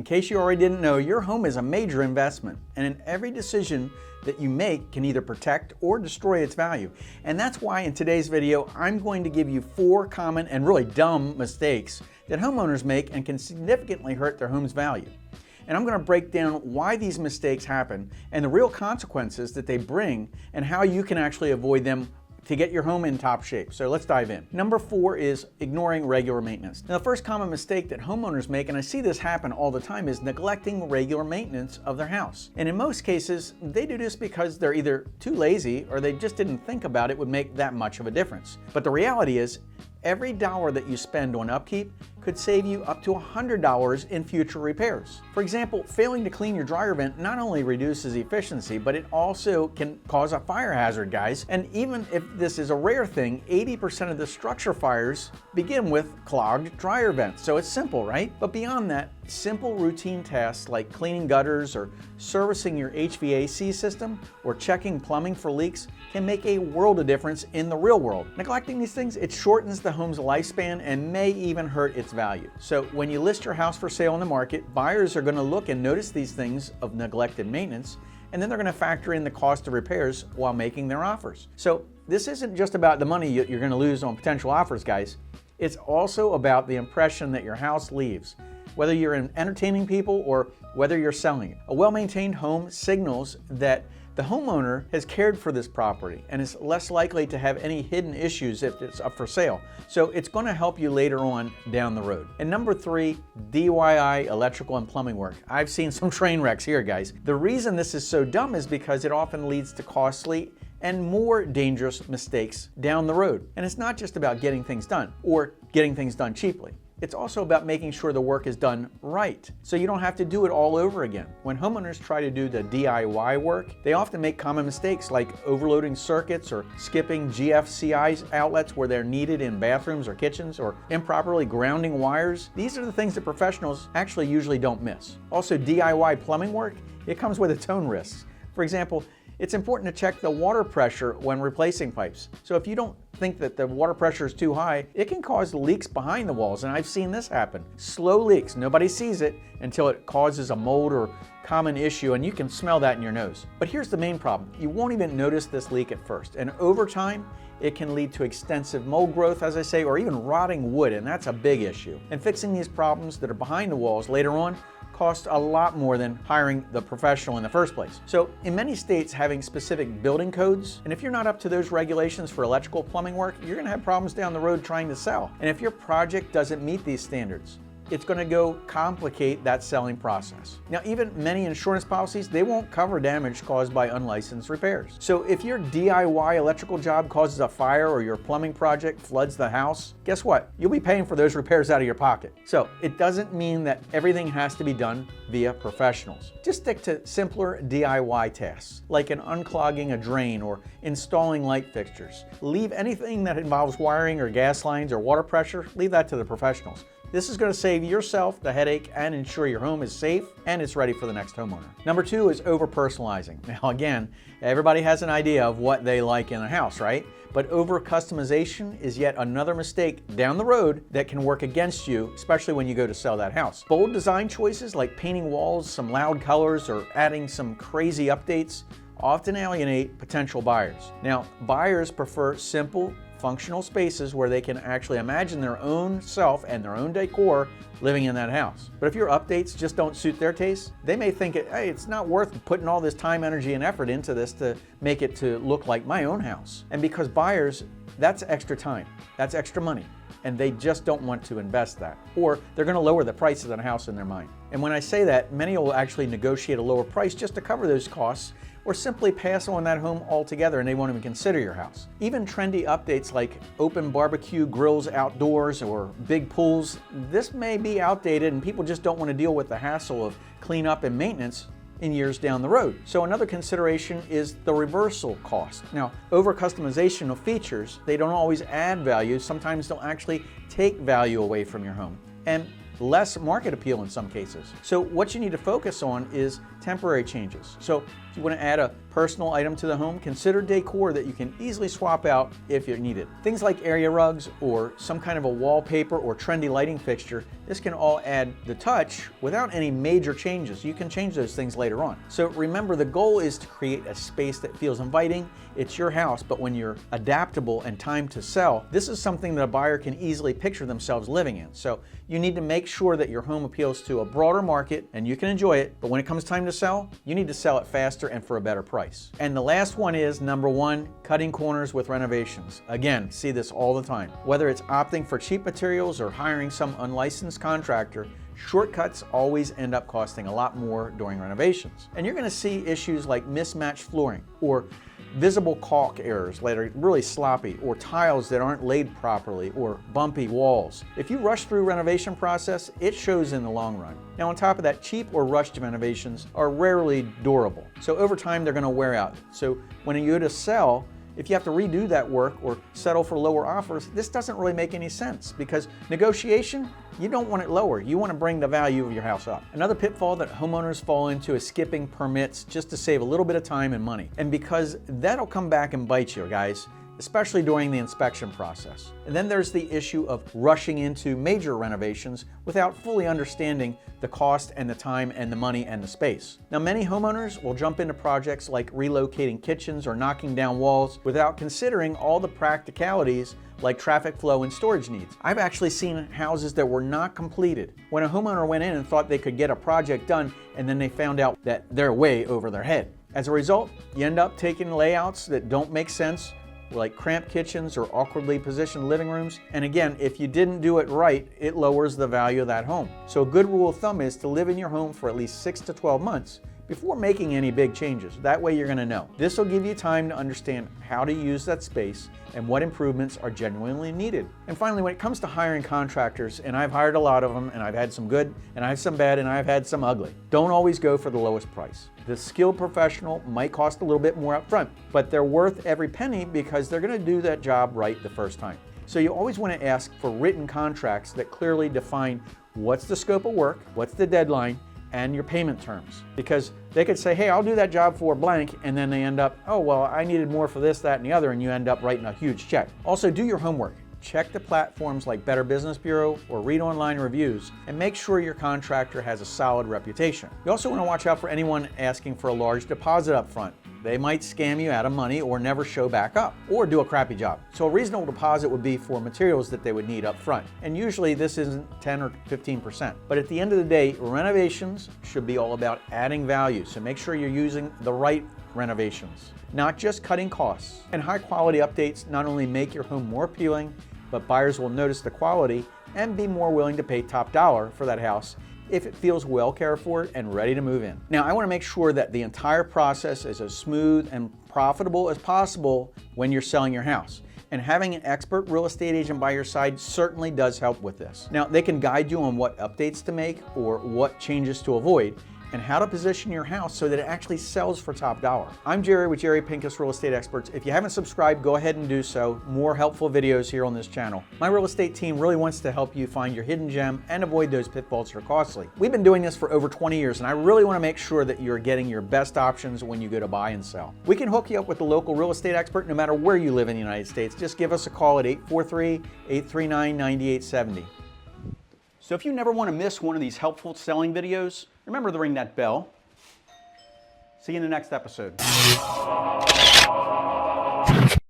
case you already didn't know, your home is a major investment, and every decision that you make can either protect or destroy its value. And that's why in today's video, I'm going to give you 4 common and really dumb mistakes that homeowners make and can significantly hurt their home's value. And I'm going to break down why these mistakes happen and the real consequences that they bring and how you can actually avoid them to get your home in top shape. So let's dive in. Number 4 is ignoring regular maintenance. Now, the first common mistake that homeowners make, and I see this happen all the time, is neglecting regular maintenance of their house. And in most cases, they do this because they're either too lazy or they just didn't think about it would make that much of a difference. But the reality is, every dollar that you spend on upkeep could save you up to $100 in future repairs. For example, failing to clean your dryer vent not only reduces efficiency, but it also can cause a fire hazard, guys. And even if this is a rare thing, 80% of the structure fires begin with clogged dryer vents. So it's simple, right? But beyond that, simple routine tasks like cleaning gutters or servicing your HVAC system or checking plumbing for leaks can make a world of difference in the real world. Neglecting these things, it shortens the home's lifespan and may even hurt its value. So when you list your house for sale on the market, buyers are going to look and notice these things of neglected maintenance, and then they're going to factor in the cost of repairs while making their offers. So this isn't just about the money you're going to lose on potential offers, guys. It's also about the impression that your house leaves, whether you're entertaining people or whether you're selling it. A well-maintained home signals that the homeowner has cared for this property and is less likely to have any hidden issues if it's up for sale. So it's going to help you later on down the road. And number 3, DIY electrical and plumbing work. I've seen some train wrecks here, guys. The reason this is so dumb is because it often leads to costly and more dangerous mistakes down the road. And it's not just about getting things done or getting things done cheaply. It's also about making sure the work is done right, so you don't have to do it all over again. When homeowners try to do the DIY work, they often make common mistakes like overloading circuits or skipping GFCI outlets where they're needed in bathrooms or kitchens, or improperly grounding wires. These are the things that professionals actually usually don't miss. Also, DIY plumbing work, it comes with its own risks. For example, it's important to check the water pressure when replacing pipes. So if you don't think that the water pressure is too high, it can cause leaks behind the walls, and I've seen this happen. Slow leaks, nobody sees it until it causes a mold or common issue, and you can smell that in your nose. But here's the main problem. You won't even notice this leak at first, and over time, it can lead to extensive mold growth, as I say, or even rotting wood, and that's a big issue. And fixing these problems that are behind the walls later on costs a lot more than hiring the professional in the first place. So in many states having specific building codes, and if you're not up to those regulations for electrical plumbing work, you're going to have problems down the road trying to sell. And if your project doesn't meet these standards, it's going to go complicate that selling process. Now, even many insurance policies, they won't cover damage caused by unlicensed repairs. So if your DIY electrical job causes a fire or your plumbing project floods the house, guess what? You'll be paying for those repairs out of your pocket. So it doesn't mean that everything has to be done via professionals. Just stick to simpler DIY tasks, like unclogging a drain or installing light fixtures. Leave anything that involves wiring or gas lines or water pressure, leave that to the professionals. This is going to save yourself the headache and ensure your home is safe and it's ready for the next homeowner. Number 2 is over-personalizing. Now again, everybody has an idea of what they like in a house, right? But over-customization is yet another mistake down the road that can work against you, especially when you go to sell that house. Bold design choices like painting walls some loud colors or adding some crazy updates often alienate potential buyers. Now, buyers prefer simple, functional spaces where they can actually imagine their own self and their own decor living in that house. But if your updates just don't suit their taste, they may think, hey, it's not worth putting all this time, energy, and effort into this to make it to look like my own house. And because buyers, that's extra time, that's extra money, and they just don't want to invest that. Or they're going to lower the price of the house in their mind. And when I say that, many will actually negotiate a lower price just to cover those costs, or simply pass on that home altogether and they won't even consider your house. Even trendy updates like open barbecue grills outdoors or big pools, this may be outdated and people just don't want to deal with the hassle of cleanup and maintenance in years down the road. So another consideration is the reversal cost. Now, over customization of features, they don't always add value. Sometimes they'll actually take value away from your home. And less market appeal in some cases. So what you need to focus on is temporary changes. So if you want to add a personal item to the home, consider decor that you can easily swap out if you need it. Things like area rugs or some kind of a wallpaper or trendy lighting fixture, this can all add the touch without any major changes. You can change those things later on. So remember, the goal is to create a space that feels inviting. It's your house, but when you're adaptable and time to sell, this is something that a buyer can easily picture themselves living in. So you need to make sure that your home appeals to a broader market and you can enjoy it, but when it comes time to sell, you need to sell it faster and for a better price. And the last one is number one, cutting corners with renovations. Again, see this all the time. Whether it's opting for cheap materials or hiring some unlicensed contractor, shortcuts always end up costing a lot more during renovations. And you're going to see issues like mismatched flooring or visible caulk errors that are really sloppy, or tiles that aren't laid properly, or bumpy walls. If you rush through renovation process, it shows in the long run. Now on top of that, cheap or rushed renovations are rarely durable. So over time they're going to wear out. So when you go to sell, if you have to redo that work or settle for lower offers, this doesn't really make any sense, because negotiation, you don't want it lower. You want to bring the value of your house up. Another pitfall that homeowners fall into is skipping permits just to save a little bit of time and money. And because that'll come back and bite you, guys, especially during the inspection process. And then there's the issue of rushing into major renovations without fully understanding the cost and the time and the money and the space. Now, many homeowners will jump into projects like relocating kitchens or knocking down walls without considering all the practicalities like traffic flow and storage needs. I've actually seen houses that were not completed when a homeowner went in and thought they could get a project done, and then they found out that they're way over their head. As a result, you end up taking layouts that don't make sense, like cramped kitchens or awkwardly positioned living rooms. And again, if you didn't do it right, it lowers the value of that home. So a good rule of thumb is to live in your home for at least 6 to 12 months before making any big changes. That way you're going to know. This will give you time to understand how to use that space and what improvements are genuinely needed. And finally, when it comes to hiring contractors, and I've hired a lot of them, and I've had some good, and I have some bad, and I've had some ugly, don't always go for the lowest price. The skilled professional might cost a little bit more up front, but they're worth every penny because they're going to do that job right the first time. So you always want to ask for written contracts that clearly define what's the scope of work, what's the deadline, and your payment terms. Because they could say, hey, I'll do that job for blank, and then they end up, oh, well, I needed more for this, that, and the other, and you end up writing a huge check. Also, do your homework. Check the platforms like Better Business Bureau or read online reviews, and make sure your contractor has a solid reputation. You also want to watch out for anyone asking for a large deposit up front. They might scam you out of money or never show back up or do a crappy job. So a reasonable deposit would be for materials that they would need up front. And usually this isn't 10 or 15%. But at the end of the day, renovations should be all about adding value. So make sure you're using the right renovations, not just cutting costs. And high quality updates not only make your home more appealing, but buyers will notice the quality and be more willing to pay top dollar for that house if it feels well cared for and ready to move in. Now, I want to make sure that the entire process is as smooth and profitable as possible when you're selling your house. And having an expert real estate agent by your side certainly does help with this. Now, they can guide you on what updates to make or what changes to avoid, and how to position your house so that it actually sells for top dollar. I'm Jerry with Jerry Pinkas Real Estate Experts. If you haven't subscribed, go ahead and do so. More helpful videos here on this channel. My real estate team really wants to help you find your hidden gem and avoid those pitfalls that are costly. We've been doing this for over 20 years, and I really want to make sure that you're getting your best options when you go to buy and sell. We can hook you up with a local real estate expert no matter where you live in the United States. Just give us a call at 843-839-9870. So if you never want to miss one of these helpful selling videos, remember to ring that bell. See you in the next episode.